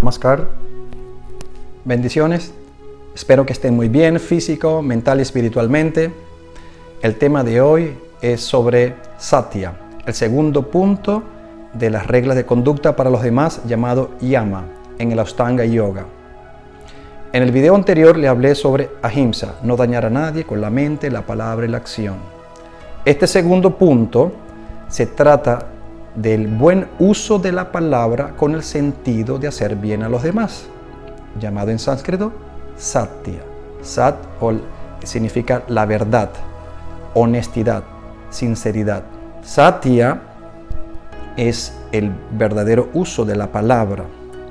Namaskar. Bendiciones. Espero que estén muy bien físico, mental y espiritualmente. El tema de hoy es sobre Satya, el segundo punto de las reglas de conducta para los demás, llamado Yama en el Ashtanga Yoga. En el video anterior le hablé sobre Ahimsa, no dañar a nadie con la mente, la palabra y la acción. Este segundo punto se trata del buen uso de la palabra con el sentido de hacer bien a los demás, llamado en sánscrito Satya. Sat significa la verdad, honestidad, sinceridad. Satya es el verdadero uso de la palabra,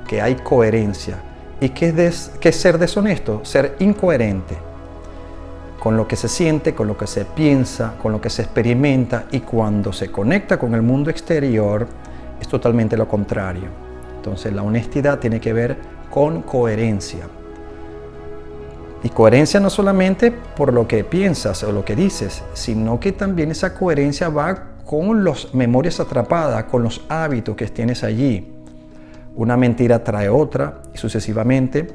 que hay coherencia. ¿Y qué es ser deshonesto? Ser incoherente con lo que se siente, con lo que se piensa, con lo que se experimenta, y cuando se conecta con el mundo exterior es totalmente lo contrario. Entonces la honestidad tiene que ver con coherencia. Y coherencia no solamente por lo que piensas o lo que dices, sino que también esa coherencia va con las memorias atrapadas, con los hábitos que tienes allí. Una mentira trae otra y sucesivamente,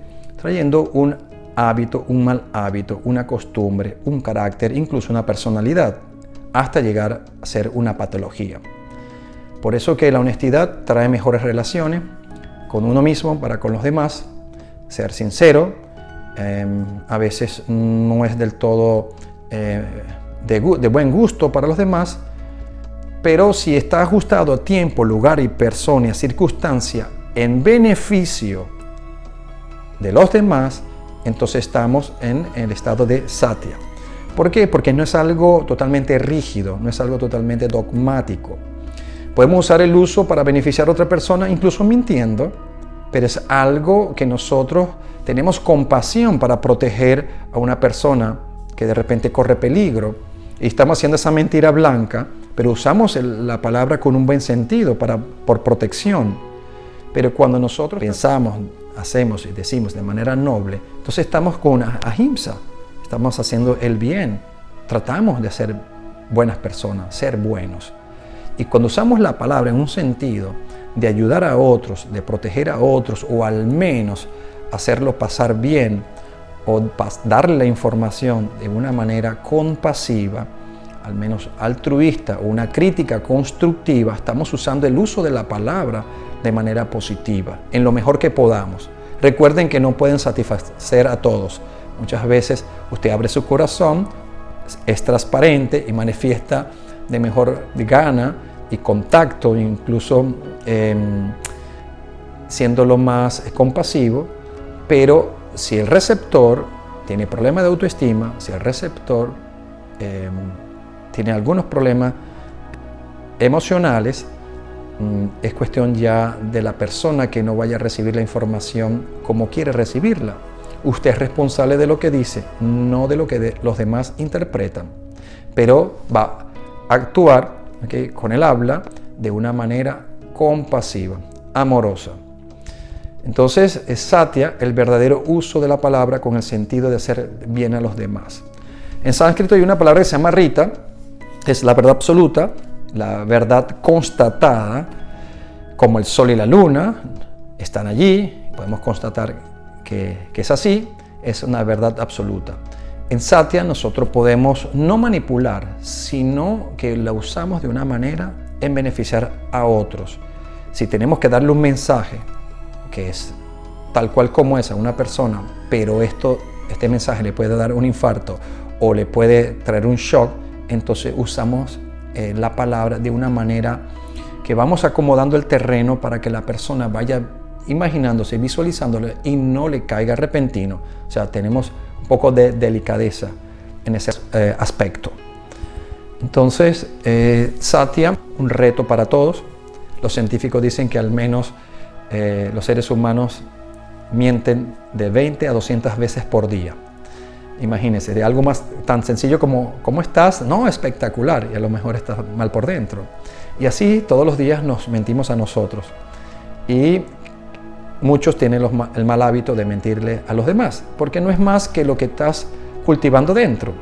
trayendo un hábito, un mal hábito, una costumbre, un carácter, incluso una personalidad, hasta llegar a ser una patología. Por eso que la honestidad trae mejores relaciones con uno mismo para con los demás. Ser sincero a veces no es del todo de buen gusto para los demás, pero si está ajustado a tiempo, lugar y persona y circunstancia en beneficio de los demás, entonces estamos en el estado de Satya. ¿Por qué? Porque no es algo totalmente rígido, no es algo totalmente dogmático. Podemos usar el uso para beneficiar a otra persona, incluso mintiendo, pero es algo que nosotros tenemos compasión para proteger a una persona que de repente corre peligro, y estamos haciendo esa mentira blanca, pero usamos la palabra con un buen sentido por protección. Pero cuando nosotros pensamos, hacemos y decimos de manera noble, entonces estamos con ahimsa, estamos haciendo el bien, tratamos de ser buenas personas, ser buenos. Y cuando usamos la palabra en un sentido de ayudar a otros, de proteger a otros, o al menos hacerlo pasar bien, o darle la información de una manera compasiva, al menos altruista, o una crítica constructiva, estamos usando el uso de la palabra de manera positiva, en lo mejor que podamos. Recuerden que no pueden satisfacer a todos. Muchas veces usted abre su corazón, es transparente y manifiesta de mejor gana y contacto, incluso siendo lo más compasivo, pero si el receptor tiene problemas de autoestima, si el receptor tiene algunos problemas emocionales, es cuestión ya de la persona que no vaya a recibir la información como quiere recibirla. Usted es responsable de lo que dice, no de lo que los demás interpretan, pero va a actuar con el habla de una manera compasiva, amorosa. Entonces es Satya, el verdadero uso de la palabra con el sentido de hacer bien a los demás. En sánscrito hay una palabra que se llama Rita, que es la verdad absoluta, la verdad constatada, como el sol y la luna están allí, podemos constatar que es así, es una verdad absoluta. En Satya nosotros podemos no manipular, sino que la usamos de una manera en beneficiar a otros. Si tenemos que darle un mensaje que es tal cual como es a una persona, pero este mensaje le puede dar un infarto o le puede traer un shock, entonces usamos la palabra de una manera que vamos acomodando el terreno para que la persona vaya imaginándose, visualizándole y no le caiga repentino. O sea, tenemos un poco de delicadeza en ese aspecto. Entonces, Satya, un reto para todos. Los científicos dicen que al menos los seres humanos mienten de 20 a 200 veces por día. Imagínense, de algo más tan sencillo como ¿cómo estás? No, espectacular, y a lo mejor estás mal por dentro. Y así todos los días nos mentimos a nosotros. Y muchos tienen el mal hábito de mentirle a los demás, porque no es más que lo que estás cultivando dentro.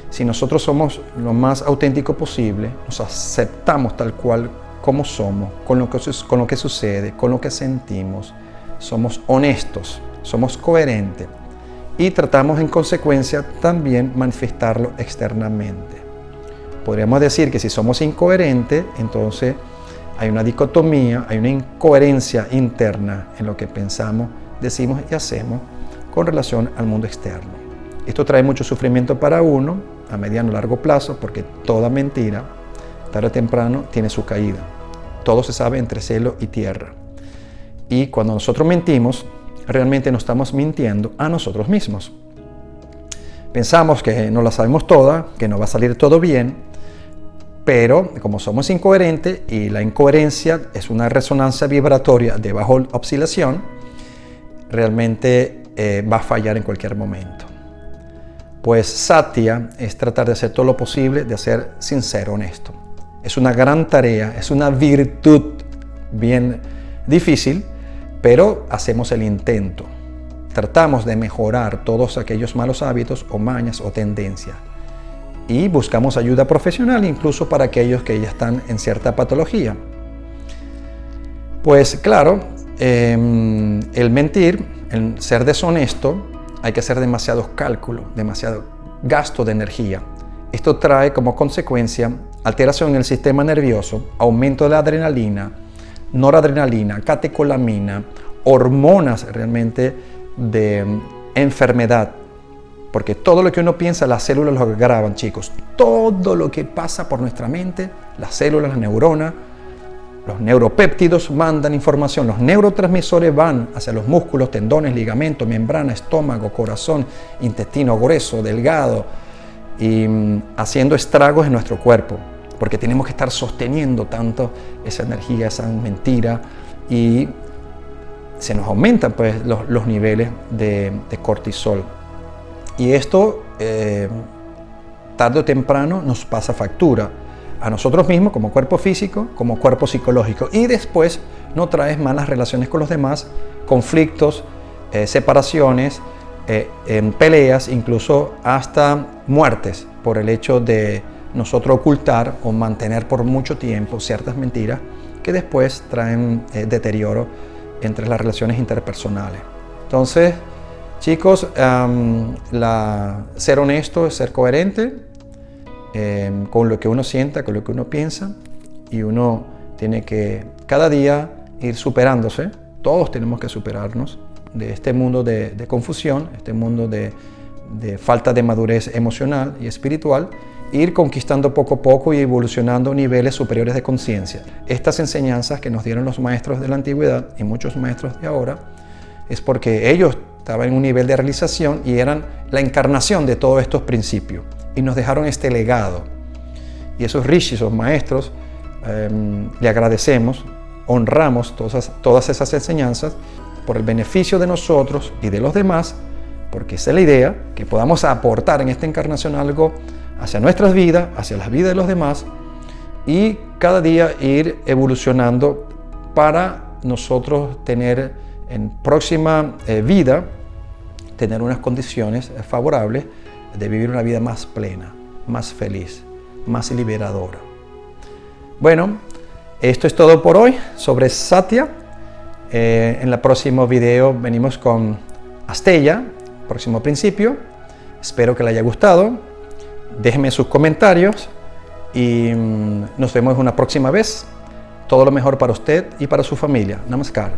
Si nosotros somos lo más auténtico posible, nos aceptamos tal cual como somos, con lo que sucede, con lo que sentimos, somos honestos, somos coherentes y tratamos en consecuencia también manifestarlo externamente. Podríamos decir que si somos incoherentes, entonces hay una dicotomía, hay una incoherencia interna en lo que pensamos, decimos y hacemos con relación al mundo externo. Esto trae mucho sufrimiento para uno a mediano o largo plazo, porque toda mentira, tarde o temprano, tiene su caída. Todo se sabe entre cielo y tierra. Y cuando nosotros mentimos, realmente nos estamos mintiendo a nosotros mismos. Pensamos que no la sabemos toda, que no va a salir todo bien, pero como somos incoherentes y la incoherencia es una resonancia vibratoria de baja oscilación, realmente va a fallar en cualquier momento. Pues Satya es tratar de hacer todo lo posible, de ser sincero, honesto. Es una gran tarea, es una virtud bien difícil, pero hacemos el intento. Tratamos de mejorar todos aquellos malos hábitos o mañas o tendencias. Y buscamos ayuda profesional incluso para aquellos que ya están en cierta patología. Pues claro, el mentir, el ser deshonesto, hay que hacer demasiados cálculos, demasiado gasto de energía. Esto trae como consecuencia alteración en el sistema nervioso, aumento de la adrenalina, noradrenalina, catecolamina, hormonas realmente de enfermedad. Porque todo lo que uno piensa, las células lo graban, chicos. Todo lo que pasa por nuestra mente, las células, las neuronas, los neuropéptidos mandan información. Los neurotransmisores van hacia los músculos, tendones, ligamentos, membrana, estómago, corazón, intestino grueso, delgado, y haciendo estragos en nuestro cuerpo. Porque tenemos que estar sosteniendo tanto esa energía, esa mentira, y se nos aumentan pues los niveles de cortisol. Y esto, tarde o temprano, nos pasa factura a nosotros mismos como cuerpo físico, como cuerpo psicológico. Y después no traes malas relaciones con los demás, conflictos, separaciones, peleas, incluso hasta muertes por el hecho de nosotros ocultar o mantener por mucho tiempo ciertas mentiras que después traen deterioro entre las relaciones interpersonales. Entonces, chicos, ser honesto es ser coherente con lo que uno sienta, con lo que uno piensa, y uno tiene que cada día ir superándose. Todos tenemos que superarnos de este mundo de confusión, este mundo de falta de madurez emocional y espiritual, ir conquistando poco a poco y evolucionando niveles superiores de conciencia. Estas enseñanzas que nos dieron los maestros de la antigüedad y muchos maestros de ahora es porque ellos estaban en un nivel de realización y eran la encarnación de todos estos principios y nos dejaron este legado. Y esos rishis, esos maestros, le agradecemos, honramos todas esas enseñanzas por el beneficio de nosotros y de los demás, porque esa es la idea, que podamos aportar en esta encarnación algo hacia nuestras vidas, hacia las vidas de los demás, y cada día ir evolucionando para nosotros tener en próxima vida, tener unas condiciones favorables de vivir una vida más plena, más feliz, más liberadora. Bueno, esto es todo por hoy sobre Satya. En el próximo video venimos con Asteya, próximo principio. Espero que le haya gustado. Déjenme sus comentarios y nos vemos una próxima vez. Todo lo mejor para usted y para su familia. Namaskar.